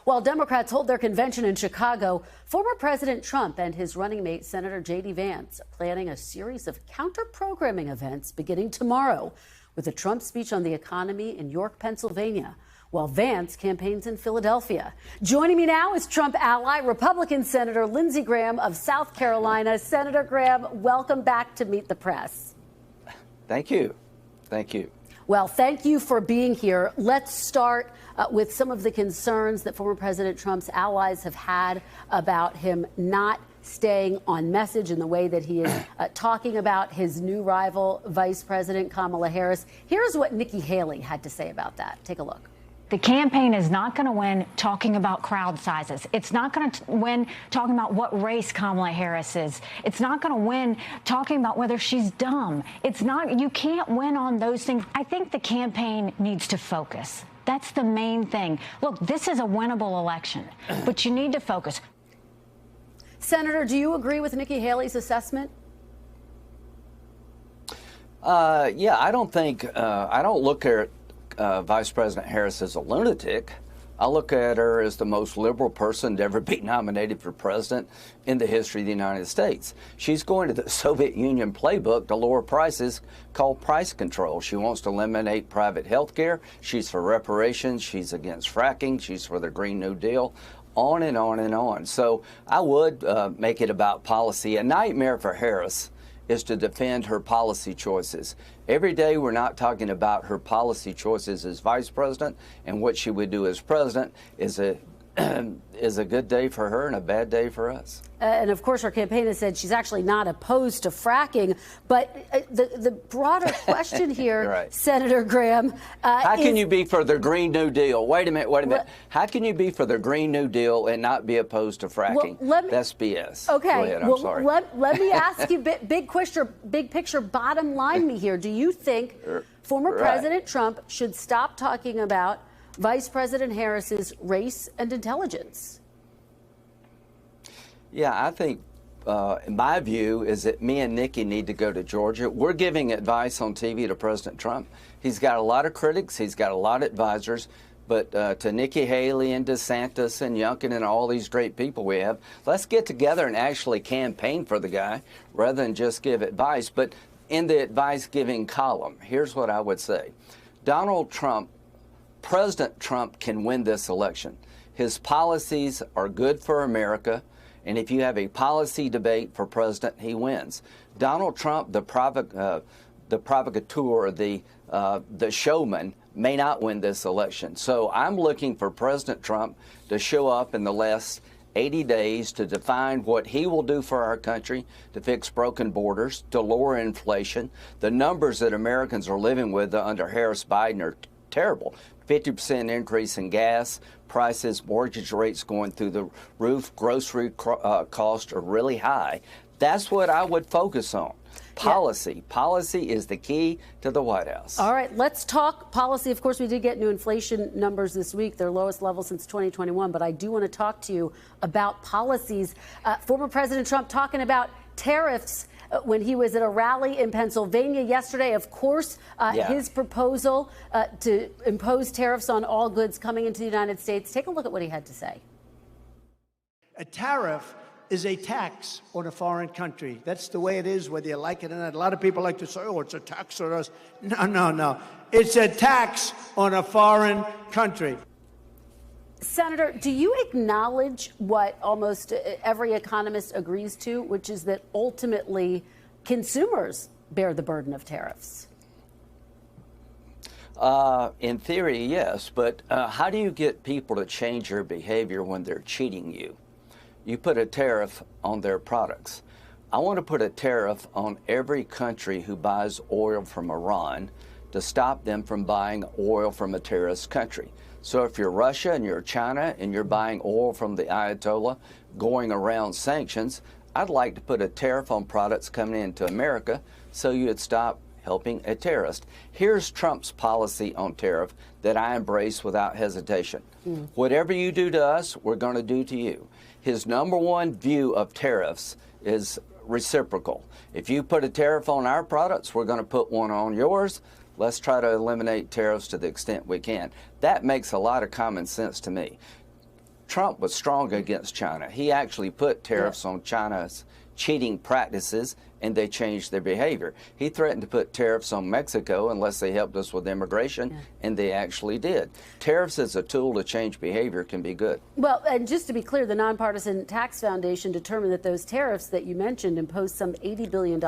While Democrats hold their convention in Chicago, former President Trump and his running mate, Senator J.D. Vance, are planning a series of counter-programming events beginning tomorrow, with a Trump speech on the economy in York, Pennsylvania, while Vance campaigns in Philadelphia. Joining me now is Trump ally, Republican Senator Lindsey Graham of South Carolina. Senator Graham, welcome back to Meet the Press. Thank you. Thank you. Well, thank you for being here. Let's start with some of the concerns that former President Trump's allies have had about him not staying on message in the way that he is talking about his new rival, Vice President Kamala Harris. Here's what Nikki Haley had to say about that. Take a look. The campaign is not going to win talking about crowd sizes. It's not going to win talking about what race Kamala Harris is. It's not going to win talking about whether she's dumb. It's not. You can't win on those things. I think the campaign needs to focus. That's the main thing. Look, this is a winnable election, but you need to focus. Senator, do you agree with Nikki Haley's assessment? Yeah, I don't think I don't look at Vice President Harris as a lunatic. I look at her as the most liberal person to ever be nominated for president in the history of the United States. She's going to the Soviet Union playbook to lower prices called price control. She wants to eliminate private health care. She's for reparations. She's against fracking. She's for the Green New Deal. On and on and on. So I would make it about policy. A nightmare for Harris is to defend her policy choices. Every day we're not talking about her policy choices as vice president, and what she would do as president is a good day for her and a bad day for us. And of course, her campaign has said she's actually not opposed to fracking. But the broader question here, right, Senator Graham, how can you be for the Green New Deal? Wait a minute. How can you be for the Green New Deal and not be opposed to fracking? Well, that's BS. Okay. Go ahead, I'm sorry. Let me ask you, big picture, bottom line me here. Do you think former President Trump should stop talking about Vice President Harris's race and intelligence? Yeah, I think my view is that me and Nikki need to go to Georgia. We're giving advice on TV to President Trump. He's got a lot of critics. He's got a lot of advisors. But to Nikki Haley and DeSantis and Youngkin and all these great people we have, let's get together and actually campaign for the guy rather than just give advice. But in the advice-giving column, here's what I would say. President Trump can win this election. His policies are good for America, and if you have a policy debate for president, he wins. Donald Trump, the provocateur, the showman, may not win this election. So I'm looking for President Trump to show up in the last 80 days to define what he will do for our country, to fix broken borders, to lower inflation. The numbers that Americans are living with under Harris-Biden are terrible. 50% increase in gas prices, mortgage rates going through the roof, grocery costs are really high. That's what I would focus on. Policy. Yeah. Policy is the key to the White House. All right, let's talk policy. Of course, we did get new inflation numbers this week, their lowest level since 2021, but I do want to talk to you about policies. Former President Trump talking about tariffs when he was at a rally in Pennsylvania yesterday. Of course, his proposal to impose tariffs on all goods coming into the United States. Take a look at what he had to say. A tariff is a tax on a foreign country. That's the way it is, whether you like it or not. A lot of people like to say, oh, it's a tax on us. No. It's a tax on a foreign country. Senator, do you acknowledge what almost every economist agrees to, which is that ultimately consumers bear the burden of tariffs? In theory, yes. But how do you get people to change their behavior when they're cheating you? You put a tariff on their products. I want to put a tariff on every country who buys oil from Iran to stop them from buying oil from a terrorist country. So if you're Russia and you're China and you're buying oil from the Ayatollah going around sanctions, I'd like to put a tariff on products coming into America so you'd stop helping a terrorist. Here's Trump's policy on tariff that I embrace without hesitation. Whatever you do to us, we're going to do to you. His number one view of tariffs is reciprocal. If you put a tariff on our products, we're going to put one on yours. Let's try to eliminate tariffs to the extent we can. That makes a lot of common sense to me. Trump was strong against China. He actually put tariffs on China's cheating practices, and they changed their behavior. He threatened to put tariffs on Mexico unless they helped us with immigration, and they actually did. Tariffs as a tool to change behavior can be good. Well, and just to be clear, the Nonpartisan Tax Foundation determined that those tariffs that you mentioned imposed some $80 billion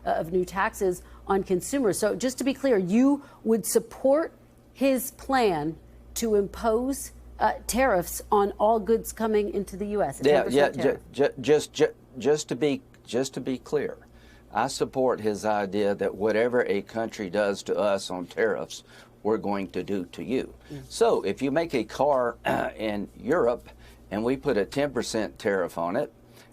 of new taxes on consumers. So just to be clear, you would support his plan to impose tariffs on all goods coming into the U.S. Just to be clear, I support his idea that whatever a country does to us on tariffs, we're going to do to you. So if you make a car in Europe and we put a 10% tariff on it,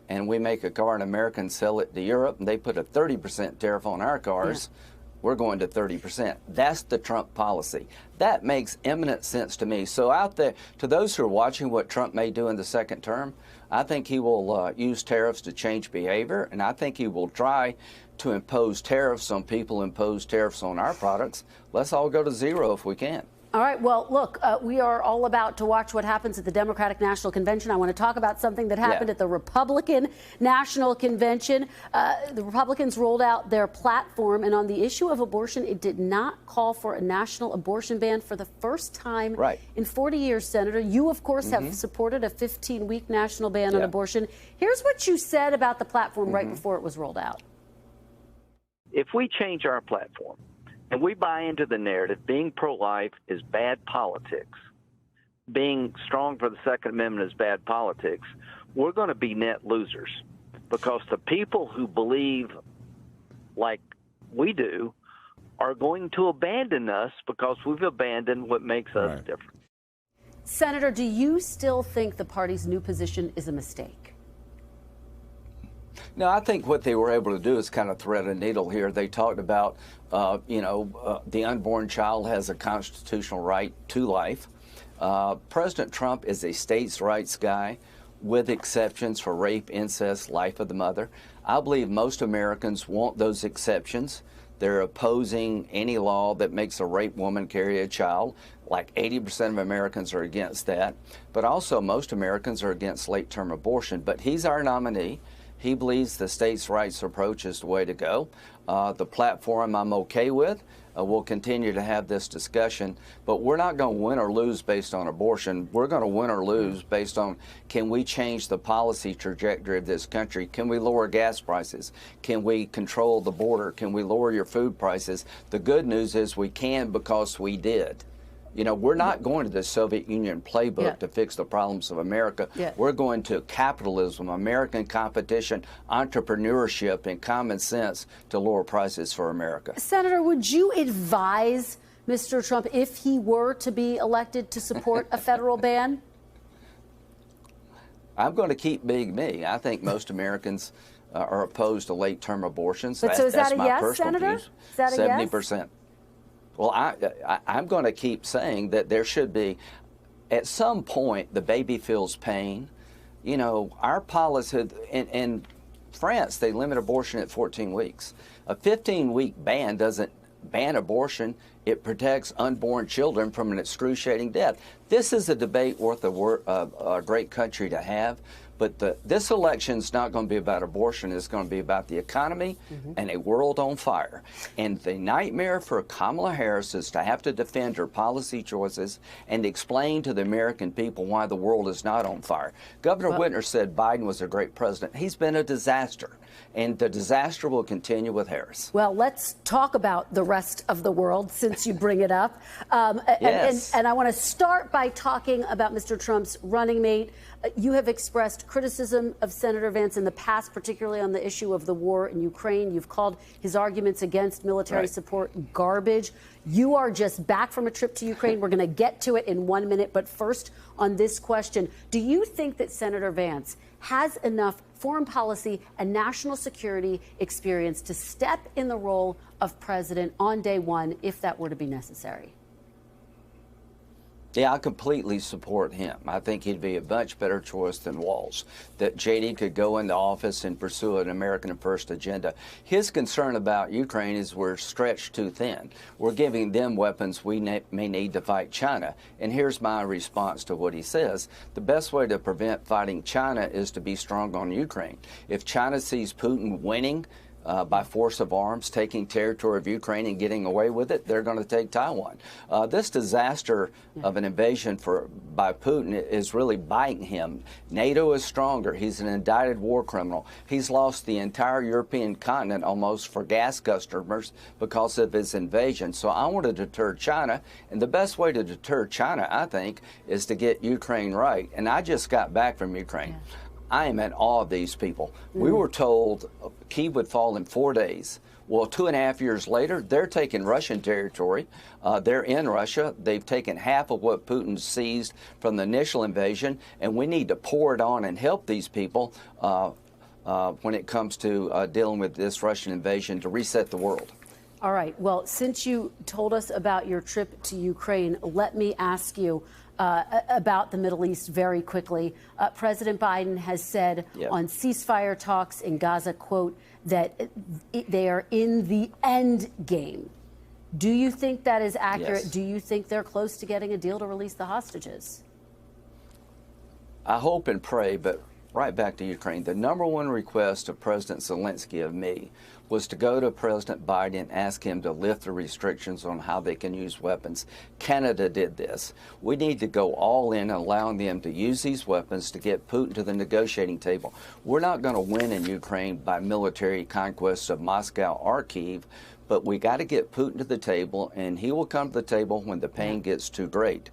and we make a car in America and sell it to Europe, and they put a 30% tariff on our cars, we're going to 30%. That's the Trump policy. That makes eminent sense to me. So out there, to those who are watching what Trump may do in the second term, I think he will use tariffs to change behavior, and I think he will try to impose tariffs on people, impose tariffs on our products. Let's all go to zero if we can. All right. Well, look, we are all about to watch what happens at the Democratic National Convention. I want to talk about something that happened at the Republican National Convention. The Republicans rolled out their platform, and on the issue of abortion, it did not call for a national abortion ban for the first time in 40 years, Senator. You, of course, have supported a 15-week national ban on abortion. Here's what you said about the platform right before it was rolled out. If we change our platform, and we buy into the narrative, being pro-life is bad politics, being strong for the Second Amendment is bad politics, we're going to be net losers, because the people who believe like we do are going to abandon us because we've abandoned what makes us different. Senator, do you still think the party's new position is a mistake? No, I think what they were able to do is kind of thread a needle here. They talked about, the unborn child has a constitutional right to life. President Trump is a states' rights guy with exceptions for rape, incest, life of the mother. I believe most Americans want those exceptions. They're opposing any law that makes a raped woman carry a child. Like 80% of Americans are against that. But also most Americans are against late-term abortion. But he's our nominee. He believes the states' rights approach is the way to go. The platform I'm okay with. We'll continue to have this discussion, but we're not going to win or lose based on abortion. We're going to win or lose based on, can we change the policy trajectory of this country? Can we lower gas prices? Can we control the border? Can we lower your food prices? The good news is we can, because we did. You know, we're not going to the Soviet Union playbook to fix the problems of America. We're going to capitalism, American competition, entrepreneurship, and common sense to lower prices for America. Senator, would you advise Mr. Trump, if he were to be elected, to support a federal ban? I'm going to keep being me. I think most Americans are opposed to late-term abortions. But so is that a my yes, personal Senator? views. Is that a 70%. yes? Well, I'm going to keep saying that there should be, at some point, the baby feels pain. You know, our policy, in France, they limit abortion at 14 weeks. A 15-week ban doesn't ban abortion. It protects unborn children from an excruciating death. This is a debate worth a great country to have. But this election's not going to be about abortion. It's going to be about the economy and a world on fire. And the nightmare for Kamala Harris is to have to defend her policy choices and explain to the American people why the world is not on fire. Governor Whitmer said Biden was a great president. He's been a disaster. And the disaster will continue with Harris. Well, let's talk about the rest of the world, since you bring it up. Yes. And I want to start by talking about Mr. Trump's running mate. You have expressed criticism of Senator Vance in the past, particularly on the issue of the war in Ukraine. You've called his arguments against military support garbage. You are just back from a trip to Ukraine. We're going to get to it in 1 minute. But first, on this question, do you think that Senator Vance has enough foreign policy and national security experience to step in the role of president on day one, if that were to be necessary? Yeah, I completely support him. I think he'd be a much better choice than Walz, that JD could go into office and pursue an American First agenda. His concern about Ukraine is we're stretched too thin. We're giving them weapons we may need to fight China. And here's my response to what he says. The best way to prevent fighting China is to be strong on Ukraine. If China sees Putin winning, by force of arms, taking territory of Ukraine and getting away with it, they're going to take Taiwan. This disaster of an invasion by Putin is really biting him. NATO is stronger. He's an indicted war criminal. He's lost the entire European continent almost for gas customers because of his invasion. So I want to deter China, and the best way to deter China, I think, is to get Ukraine right. And I just got back from Ukraine. Yeah. I am in awe of these people. We were told Kyiv would fall in 4 days. Well, 2.5 years later, they're taking Russian territory. They're in Russia. They've taken half of what Putin seized from the initial invasion, and we need to pour it on and help these people when it comes to dealing with this Russian invasion to reset the world. All right. Well, since you told us about your trip to Ukraine, let me ask you about the Middle East very quickly. President Biden has said on ceasefire talks in Gaza, quote, that they are in the end game. Do you think that is accurate? Yes. Do you think they're close to getting a deal to release the hostages? I hope and pray, but right back to Ukraine. The #1 request of President Zelensky of me was to go to President Biden and ask him to lift the restrictions on how they can use weapons. Canada did this. We need to go all in, allowing them to use these weapons to get Putin to the negotiating table. We're not going to win in Ukraine by military conquests of Moscow or Kyiv, but we got to get Putin to the table, and he will come to the table when the pain gets too great.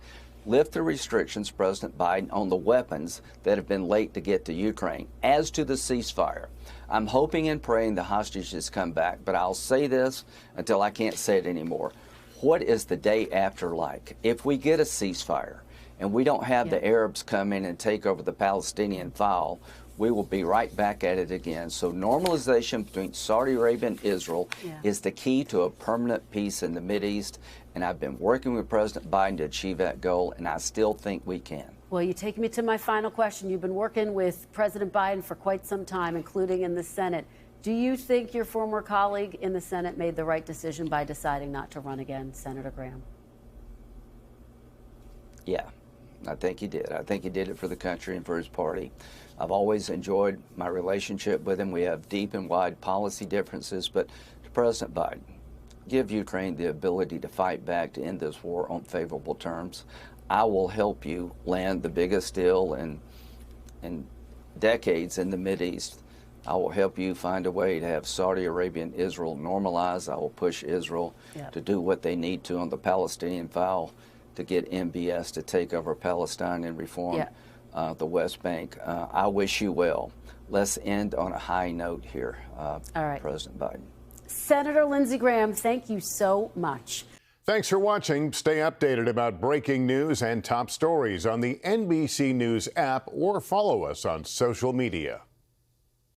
Lift the restrictions, President Biden, on the weapons that have been late to get to Ukraine. As to the ceasefire, I'm hoping and praying the hostages come back, but I'll say this until I can't say it anymore. What is the day after like? If we get a ceasefire and we don't have the Arabs come in and take over the Palestinian file, we will be right back at it again. So normalization between Saudi Arabia and Israel is the key to a permanent peace in the Mideast. And I've been working with President Biden to achieve that goal, and I still think we can. Well, you take me to my final question. You've been working with President Biden for quite some time, including in the Senate. Do you think your former colleague in the Senate made the right decision by deciding not to run again, Senator Graham? Yeah, I think he did. I think he did it for the country and for his party. I've always enjoyed my relationship with him. We have deep and wide policy differences, but to President Biden, give Ukraine the ability to fight back to end this war on favorable terms. I will help you land the biggest deal in decades in the Mideast. I will help you find a way to have Saudi Arabia and Israel normalize. I will push Israel to do what they need to on the Palestinian file to get MBS to take over Palestine and reform the West Bank. I wish you well. Let's end on a high note here, President Biden. Senator Lindsey Graham, thank you so much. Thanks for watching. Stay updated about breaking news and top stories on the NBC News app or follow us on social media.